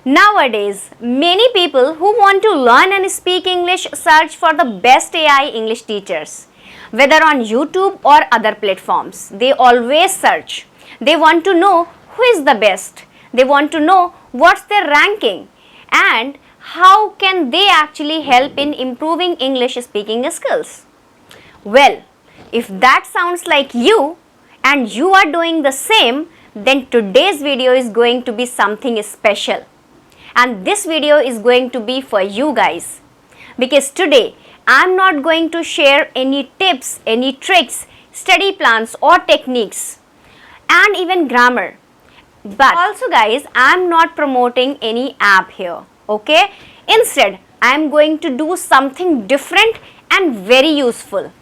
Nowadays, many people who want to learn and speak English search for the best AI English teachers. Whether on YouTube or other platforms, they always search. They want to know who is the best. They want to know what's their ranking and how can they actually help in improving English speaking skills. Well, if that sounds like you and you are doing the same, then today's video is going to be something special. And this video is going to be for you guys. Because today, I'm not going to share any tips, any tricks, study plans or techniques and even grammar. But also guys, I'm not promoting any app here. Okay? Instead, I'm going to do something different and very useful.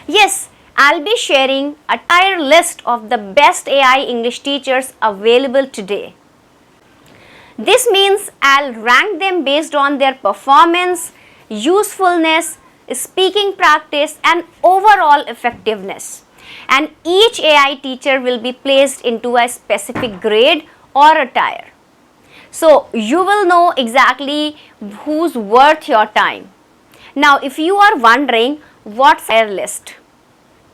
Yes, I'll be sharing a entire list of the best AI English teachers available today. This means I'll rank them based on their performance, usefulness, speaking practice and overall effectiveness. And each AI teacher will be placed into a specific grade or a tier. So you will know exactly who's worth your time. Now if you are wondering what's tier list,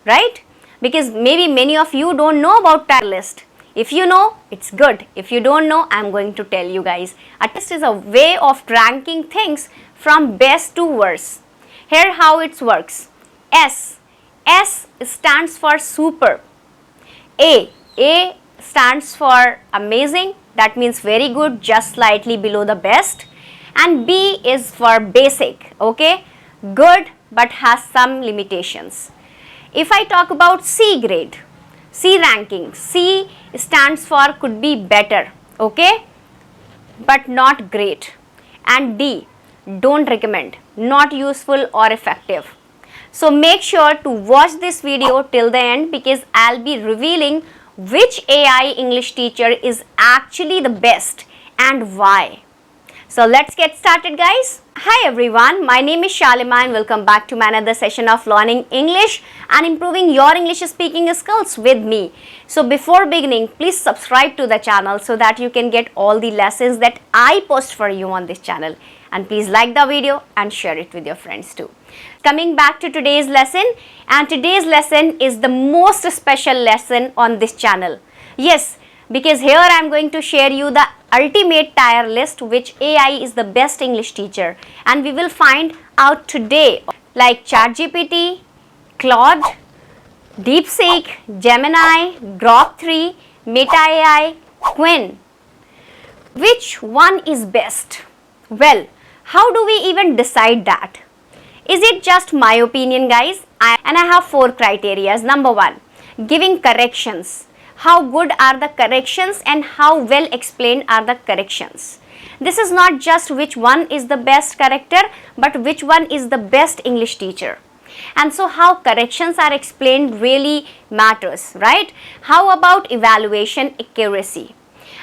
right? Because maybe many of you don't know about tier list. If you know, it's good. If you don't know, I'm going to tell you guys. A test is a way of ranking things from best to worst. Here how it works. S stands for super. A stands for amazing. That means very good, just slightly below the best. And B is for basic. Okay, good but has some limitations. If I talk about C grade, C ranking, C stands for could be better, okay, but not great. And D, don't recommend, not useful or effective. So make sure to watch this video till the end because I'll be revealing which AI English teacher is actually the best and why. So let's get started guys. Hi everyone, my name is Shalima and welcome back to my another session of learning English and improving your English speaking skills with me. So before beginning, please subscribe to the channel so that you can get all the lessons that I post for you on this channel. And please like the video and share it with your friends too. Coming back to today's lesson, and today's lesson is the most special lesson on this channel. Yes, because here I am going to share you the ultimate tier list which AI is the best English teacher, and we will find out today like ChatGPT, Claude, DeepSeek, Gemini, Grok 3, Meta AI, Quinn. Which one is best? Well, how do we even decide that? Is it just my opinion guys? I have 4 criteria. Number 1, giving corrections. How good are the corrections and how well explained are the corrections? This is not just which one is the best corrector, but which one is the best English teacher. And so how corrections are explained really matters, right? How about evaluation accuracy?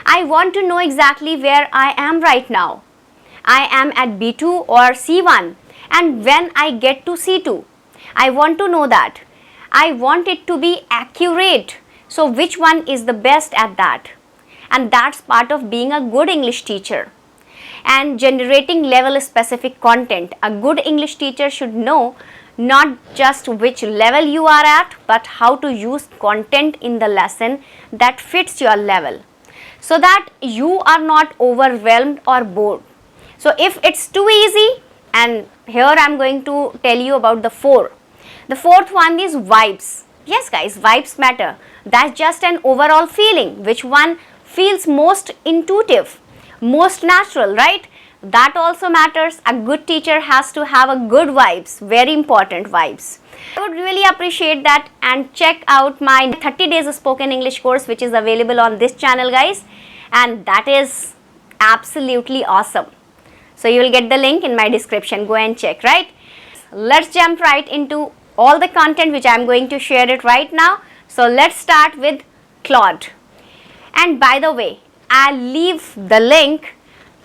I want to know exactly where I am right now. I am at B2 or C1, and when I get to C2, I want to know that. I want it to be accurate. So which one is the best at that? And that's part of being a good English teacher. And generating level specific content. A good English teacher should know not just which level you are at, but how to use content in the lesson that fits your level, so that you are not overwhelmed or bored. So if it's too easy, and here I'm going to tell you about the 4. The 4th one is vibes. Yes guys, vibes matter. That's just an overall feeling. Which one feels most intuitive, most natural, right? That also matters. A good teacher has to have a good vibes, very important vibes. I would really appreciate that, and check out my 30 days spoken English course which is available on this channel guys, and that is absolutely awesome. So you will get the link in my description. Go and check, right? Let's jump right into all the content which I am going to share it right now. So let's start with Claude. And by the way, I'll leave the link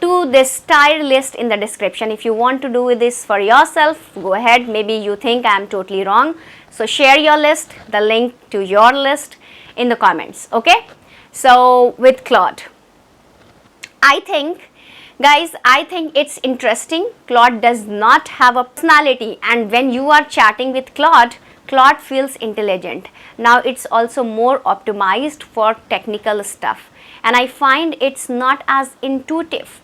to this tier list in the description. If you want to do this for yourself, go ahead. Maybe you think I am totally wrong. So share your list, the link to your list in the comments, okay? So with Claude, I think Guys, I think it's interesting. Claude does not have a personality, and when you are chatting with Claude, Claude feels intelligent. Now it's also more optimized for technical stuff, and I find it's not as intuitive.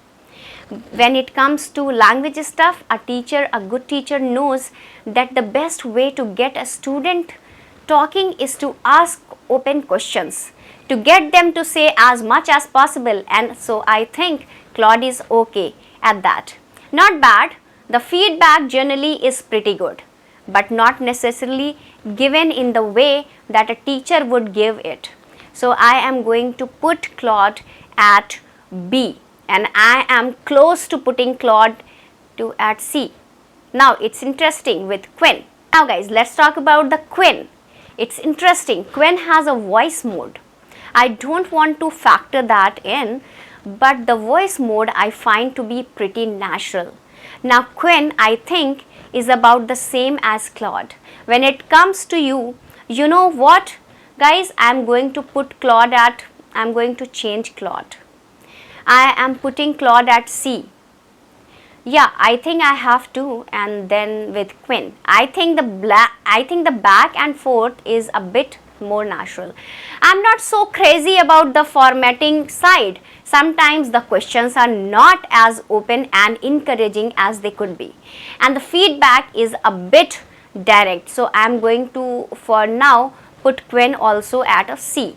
When it comes to language stuff, a good teacher knows that the best way to get a student talking is to ask open questions, to get them to say as much as possible, and so I think Claude is okay at that. Not bad. The feedback generally is pretty good, but not necessarily given in the way that a teacher would give it. So I am going to put Claude at B, and I am close to putting Claude at C. Now it's interesting with Quinn. Now guys, let's talk about the Quinn. It's interesting. Quinn has a voice mode. I don't want to factor that in, but the voice mode I find to be pretty natural. Now Quinn, I think, is about the same as Claude. When it comes to you know what? Guys, I'm going to change Claude. I am putting Claude at C. Yeah, I think I have to, and then with Quinn. I think the back and forth is a bit more natural. I'm not so crazy about the formatting side. Sometimes the questions are not as open and encouraging as they could be, and the feedback is a bit direct. So I'm going to, for now, put Quinn also at a C.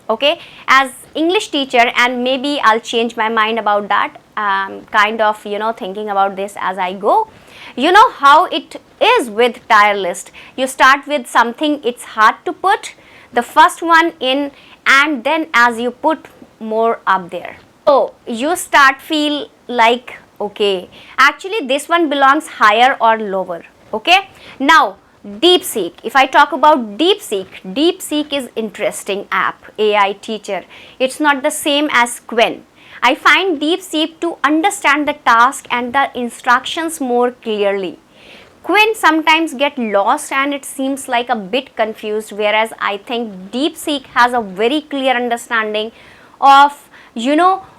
Okay, as English teacher, and maybe I'll change my mind about that. Kind of thinking about this as I go. You know how it is with tier list. You start with something it's hard to put the first one in, and then as you put more up there, so you start feel like, okay, actually this one belongs higher or lower. Okay, now DeepSeek. If I talk about DeepSeek is interesting app, AI teacher. It's not the same as Quinn. I find DeepSeek to understand the task and the instructions more clearly. Quinn sometimes get lost and it seems like a bit confused, whereas I think DeepSeek has a very clear understanding of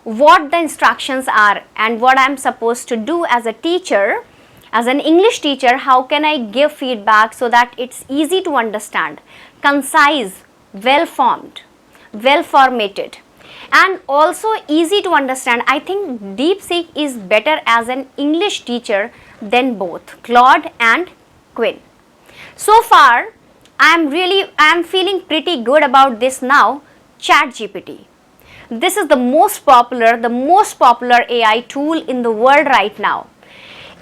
what the instructions are and what I'm supposed to do as a teacher. As an English teacher, how can I give feedback so that it's easy to understand, concise, well formed, well formatted, and also easy to understand. I think DeepSeek is better as an English teacher than both Claude and Quinn. So far, I'm feeling pretty good about this now. ChatGPT. This is the most popular AI tool in the world right now.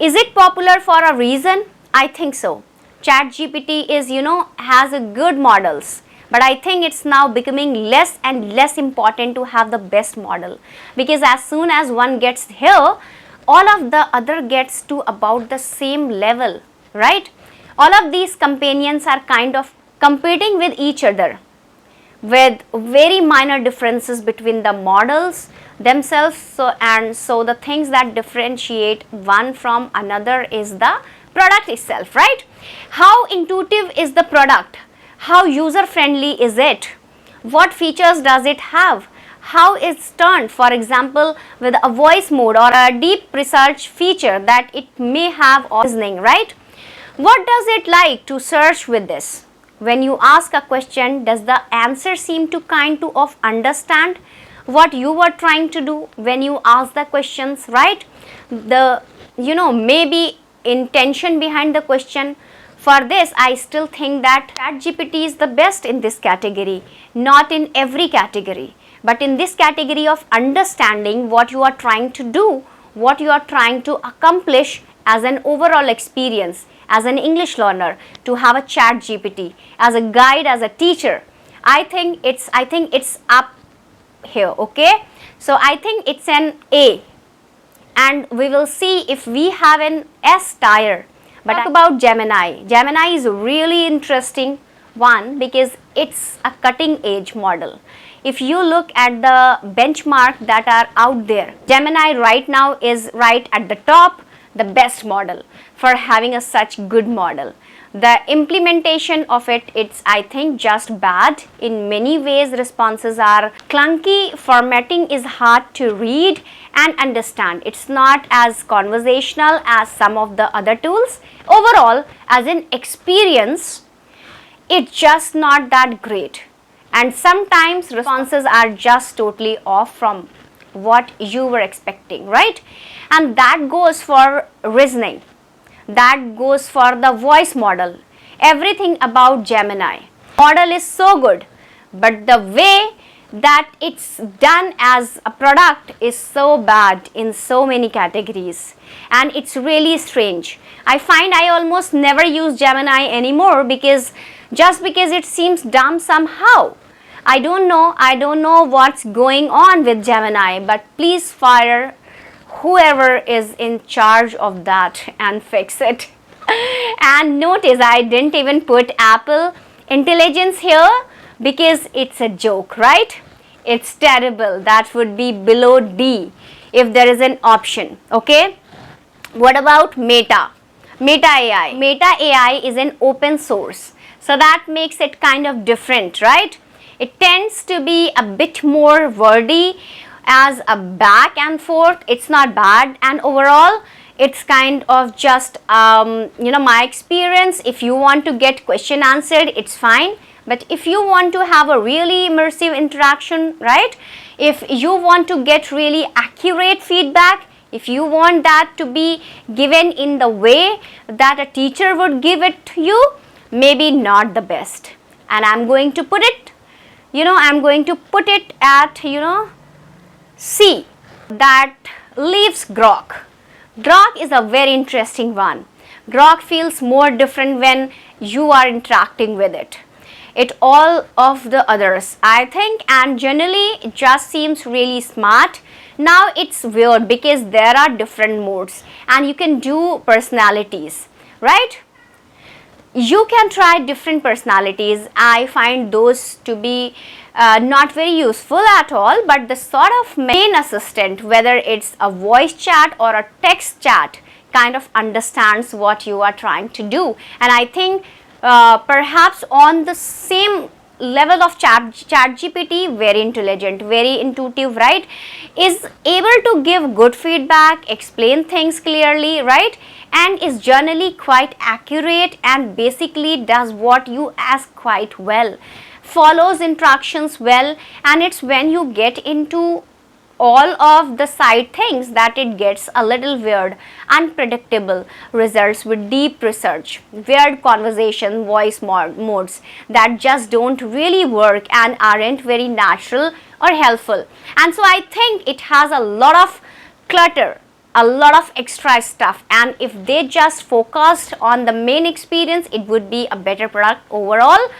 Is it popular for a reason? I think so. ChatGPT is, has a good models, but I think it's now becoming less and less important to have the best model, because as soon as one gets here, all of the other gets to about the same level, right? All of these companions are kind of competing with each other with very minor differences between the models themselves. So the things that differentiate one from another is the product itself, right? How intuitive is the product? How user friendly is it? What features does it have? How it's turned, for example, with a voice mode or a deep research feature that it may have, or listening, right? What does it like to search with this? When you ask a question, does the answer seem to kind of understand what you were trying to do when you ask the questions, right? The maybe intention behind the question. For this, I still think that ChatGPT is the best in this category, not in every category, but in this category of understanding what you are trying to do, what you are trying to accomplish as an overall experience, as an English learner, to have a ChatGPT as a guide, as a teacher. I think it's up here. Okay, so I think it's an A, and we will see if we have an S tier. But talk about Gemini. Gemini is a really interesting one because it's a cutting edge model. If you look at the benchmark that are out there, Gemini right now is right at the top, the best model for having a such good model. The implementation of it's I think just bad. In many ways responses are clunky, formatting is hard to read and understand. It's not as conversational as some of the other tools. Overall, as an experience, it's just not that great. And sometimes responses are just totally off from what you were expecting, right? And that goes for reasoning. That goes for the voice model. Everything about Gemini. Model is so good, but the way that it's done as a product is so bad in so many categories, and it's really strange. I find I almost never use Gemini anymore because it seems dumb somehow. I don't know what's going on with Gemini, but please fire whoever is in charge of that and fix it. And notice I didn't even put Apple Intelligence here because it's a joke, right? It's terrible. That would be below D if there is an option. Okay, what about Meta AI? Meta AI is an open source, so that makes it kind of different, right? It tends to be a bit more wordy as a back and forth. It's not bad, and overall it's kind of just my experience. If you want to get question answered, it's fine, but if you want to have a really immersive interaction, right, if you want to get really accurate feedback, if you want that to be given in the way that a teacher would give it to you, maybe not the best. And I'm going to put it at C. That leaves Grok. Grok is a very interesting one. Grok feels more different when you are interacting with it. All of the others, I think, and generally it just seems really smart. Now it's weird because there are different modes and you can do personalities, right? You can try different personalities. I find those to be not very useful at all, but the sort of main assistant, whether it's a voice chat or a text chat, kind of understands what you are trying to do. And I think perhaps on the same level of ChatGPT, very intelligent, very intuitive, right, is able to give good feedback, explain things clearly, right, and is generally quite accurate and basically does what you ask quite well, follows instructions well. And it's when you get into all of the side things that it gets a little weird, unpredictable results with deep research, weird conversation voice modes that just don't really work and aren't very natural or helpful. And so I think it has a lot of clutter, a lot of extra stuff, and if they just focused on the main experience, it would be a better product overall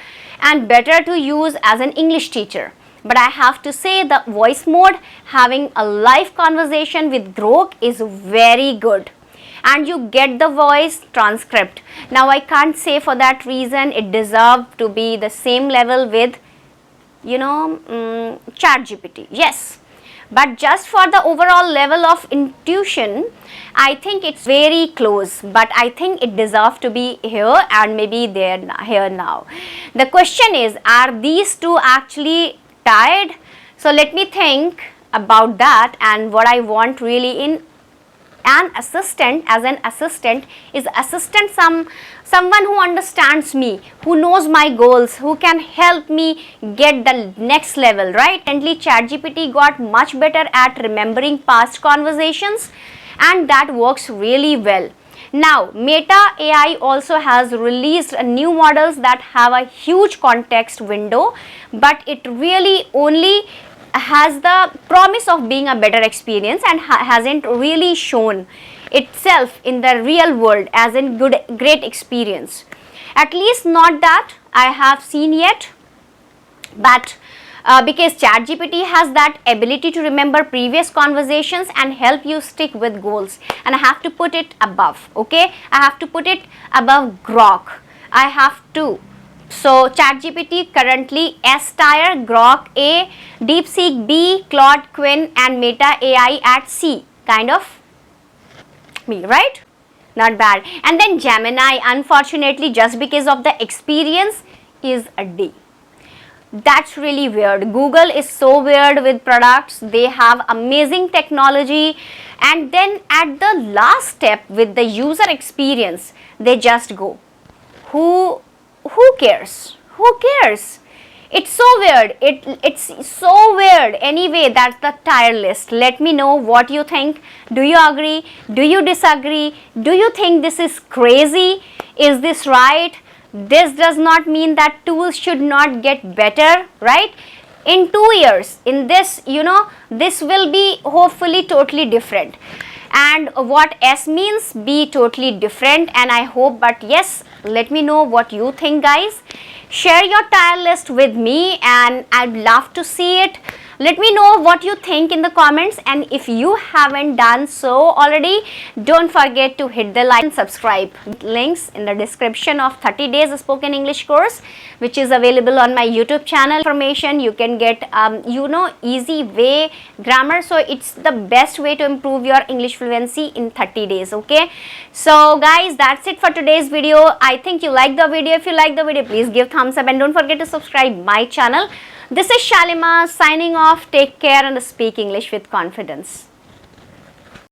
and better to use as an English teacher. But I have to say the voice mode, having a live conversation with Grok, is very good, and you get the voice transcript. Now I can't say for that reason it deserves to be the same level with ChatGPT, yes, but just for the overall level of intuition, I think it's very close, but I think it deserves to be here and maybe here now. The question is, are these two actually tied? So let me think about that. And what I want really in an assistant, as an assistant, is someone who understands me, who knows my goals, who can help me get the next level, right? Recently ChatGPT got much better at remembering past conversations, and that works really well. Now Meta AI also has released new models that have a huge context window, but it really only has the promise of being a better experience and hasn't really shown itself in the real world as a great experience, at least not that I have seen yet. But because ChatGPT has that ability to remember previous conversations and help you stick with goals, and I have to put it above, okay, I have to put it above Grok, I have to. So ChatGPT currently S tier, Grok A, DeepSeek B, Claude Quinn and Meta AI at C, kind of me, right? Not bad. And then Gemini, unfortunately, just because of the experience, is a D. That's really weird. Google is so weird with products. They have amazing technology, and then at the last step with the user experience, they just go. Who cares? Who cares? It's so weird. It's so weird. Anyway, that's the tier list. Let me know what you think. Do you agree? Do you disagree? Do you think this is crazy? Is this right? This does not mean that tools should not get better, right? In 2 years, in this, this will be hopefully totally different. And what S means, be totally different. And I hope, but yes, let me know what you think, guys. Share your tier list with me, and I'd love to see it. Let me know what you think in the comments, and if you haven't done so already, don't forget to hit the like and subscribe. Links in the description of 30 days spoken English course, which is available on my YouTube channel. Information you can get easy way grammar, so it's the best way to improve your English fluency in 30 days. Okay, so guys, that's it for today's video. I think you like the video. If you like the video, please give thumbs up and don't forget to subscribe my channel. This is Shalima signing off. Take care and speak English with confidence.